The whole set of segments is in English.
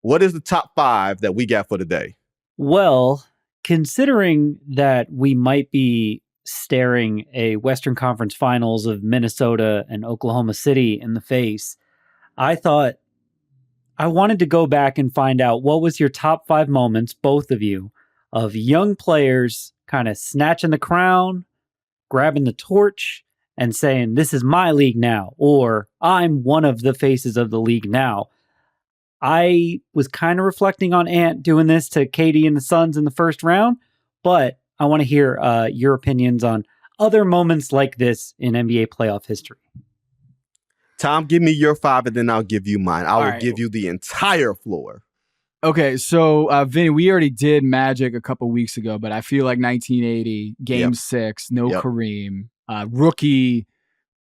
what is the top 5 that we got for today? Well, considering that we might be staring a Western Conference Finals of Minnesota and Oklahoma City in the face, I thought I wanted to go back and find out what was your top 5 moments, both of you, of young players kind of snatching the crown, grabbing the torch, and saying, this is my league now, or I'm one of the faces of the league now. I was kind of reflecting on Ant doing this to KD and the Suns in the first round, but I want to hear your opinions on other moments like this in NBA playoff history. Tom, give me your 5 and then I'll give you mine. I will give you the entire floor. Okay, so Vinny, we already did Magic a couple weeks ago, but I feel like 1980, Game 6, Kareem, rookie,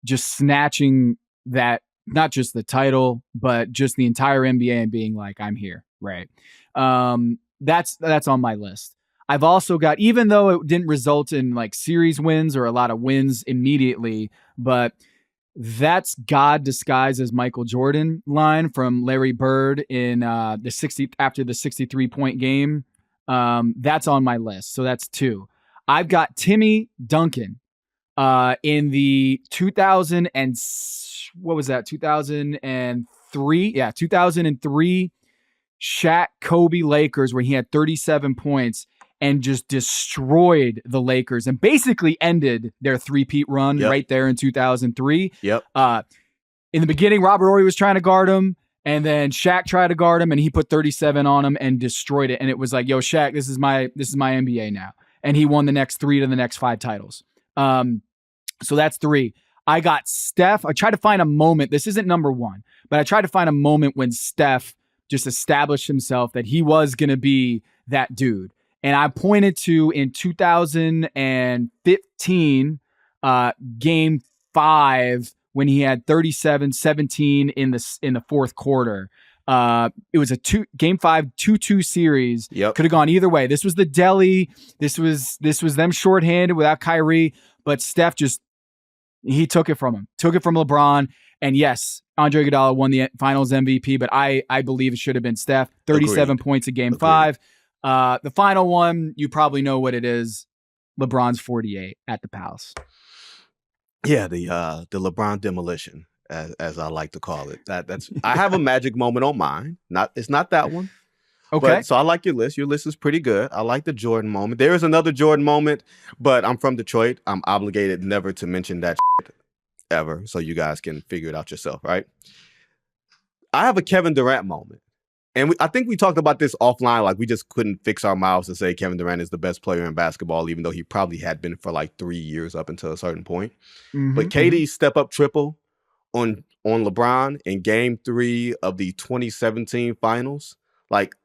just snatching that, not just the title, but just the entire NBA and being like, I'm here, right? That's on my list. I've also got, even though it didn't result in like series wins or a lot of wins immediately, but that's God disguised as Michael Jordan line from Larry Bird in after the 63-point game. That's on my list. So that's 2. I've got Timmy Duncan in the 2003? Yeah, 2003 Shaq Kobe Lakers, where he had 37 points and just destroyed the Lakers and basically ended their three-peat run right there in 2003. Yep. In the beginning, Robert Horry was trying to guard him, and then Shaq tried to guard him, and he put 37 on him and destroyed it. And it was like, yo, Shaq, this is my NBA now. And he won the next 3 to the next 5 titles. So that's 3. I got Steph. I tried to find a moment. This isn't number 1, but I tried to find a moment when Steph just established himself that he was going to be that dude. And I pointed to in 2015, Game 5, when he had 37-17 in the fourth quarter. It was a Game 5 2-2 series. Yep. Could have gone either way. This was the Delhi. This was them shorthanded without Kyrie, but Steph he took it from him. Took it from LeBron. And yes, Andre Iguodala won the Finals MVP, but I believe it should have been Steph. 37 Agreed. points in Game 5. The final one, you probably know what it is. LeBron's 48 at the Palace. Yeah, the LeBron demolition, as I like to call it. That's I have a Magic moment on mine. It's not that one. Okay. So I like your list. Your list is pretty good. I like the Jordan moment. There is another Jordan moment, but I'm from Detroit. I'm obligated never to mention that shit ever, so you guys can figure it out yourself, right? I have a Kevin Durant moment. And I think we talked about this offline, like we just couldn't fix our mouths to say Kevin Durant is the best player in basketball, even though he probably had been for like 3 years up until a certain point. But KD's step-up triple on LeBron in Game 3 of the 2017 Finals, like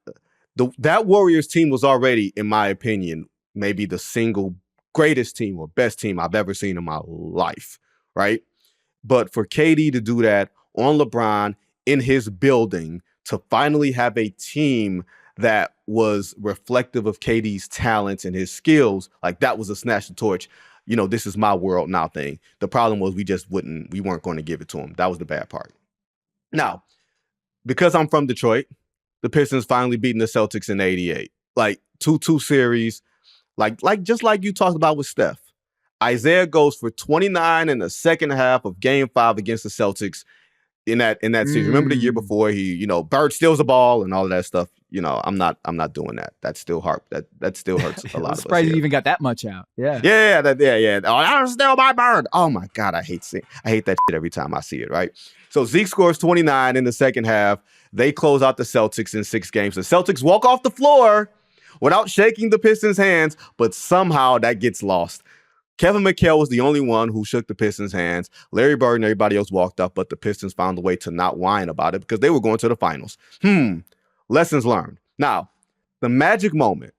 that Warriors team was already, in my opinion, maybe the single greatest team or best team I've ever seen in my life, right? But for KD to do that on LeBron in his building, to finally have a team that was reflective of KD's talents and his skills, like that was a snatch the torch. You know, this is my world now thing. The problem was we weren't going to give it to him. That was the bad part. Now, because I'm from Detroit, the Pistons finally beating the Celtics in '88. Like 2-2 series, like just like you talked about with Steph. Isaiah goes for 29 in the second half of Game 5 against the Celtics. In that series, remember the year before he, Bird steals the ball and all of that stuff. I'm not doing that. That still hurts a lot of us. Surprised you even got that much out. Yeah. Yeah. Oh, I don't steal my Bird. Oh my God, I hate that shit every time I see it. Right. So Zeke scores 29 in the second half. They close out the Celtics in 6 games. The Celtics walk off the floor without shaking the Pistons' hands, but somehow that gets lost. Kevin McHale was the only one who shook the Pistons' hands. Larry Bird and everybody else walked up, but the Pistons found a way to not whine about it because they were going to the finals. Lessons learned. Now, the Magic moment,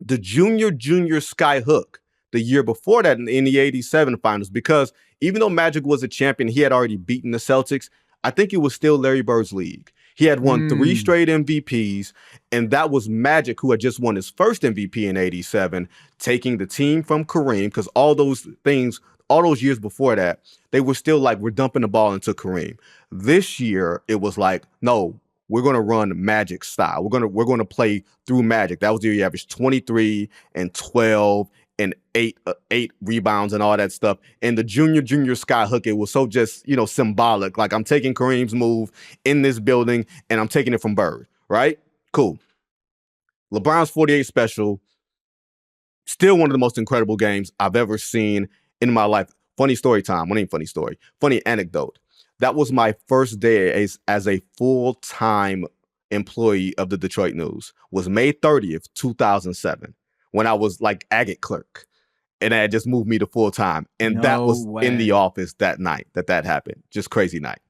the junior Sky Hook, the year before that in the 87 finals, because even though Magic was a champion, he had already beaten the Celtics, I think it was still Larry Bird's league. He had won 3 straight MVPs, and that was Magic, who had just won his first MVP in '87, taking the team from Kareem, because all those years before that, they were still like, we're dumping the ball into Kareem. This year, it was like, no, we're going to run Magic style. We're going to play through Magic. That was the year you averaged 23 and 12 and eight rebounds and all that stuff. And the junior skyhook, it was so just, symbolic. Like, I'm taking Kareem's move in this building and I'm taking it from Bird, right? Cool. LeBron's 48 special, still one of the most incredible games I've ever seen in my life. Funny story time. Well, ain't funny story. Funny anecdote. That was my first day as a full-time employee of the Detroit News. Was May 30th, 2007, when I was like agate clerk. And that just moved me to full-time. And that was in the office that night that happened. Just crazy night.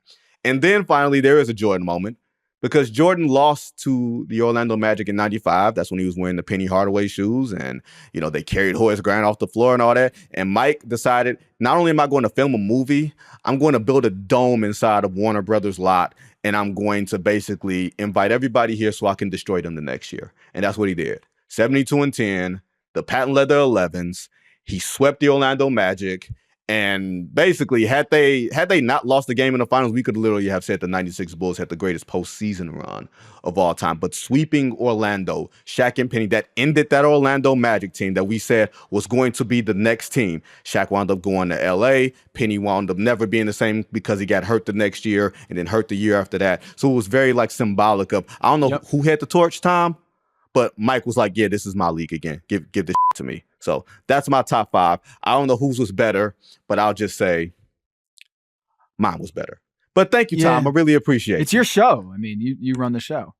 And then finally, there is a Jordan moment. Because Jordan lost to the Orlando Magic in 95. That's when he was wearing the Penny Hardaway shoes. And, they carried Horace Grant off the floor and all that. And Mike decided, not only am I going to film a movie, I'm going to build a dome inside of Warner Brothers lot. And I'm going to basically invite everybody here so I can destroy them the next year. And that's what he did. 72-10, the patent leather 11s. He swept the Orlando Magic. And basically, had they not lost the game in the finals, we could literally have said the 96 Bulls had the greatest postseason run of all time. But sweeping Orlando, Shaq and Penny, that ended that Orlando Magic team that we said was going to be the next team. Shaq wound up going to L.A. Penny wound up never being the same because he got hurt the next year and then hurt the year after that. So it was very symbolic of, I don't know who had the torch, Tom, but Mike was like, yeah, this is my league again. Give this to me. So that's my top 5. I don't know whose was better, but I'll just say mine was better. But thank you, Tom. I really appreciate it. It's your show. I mean, you run the show.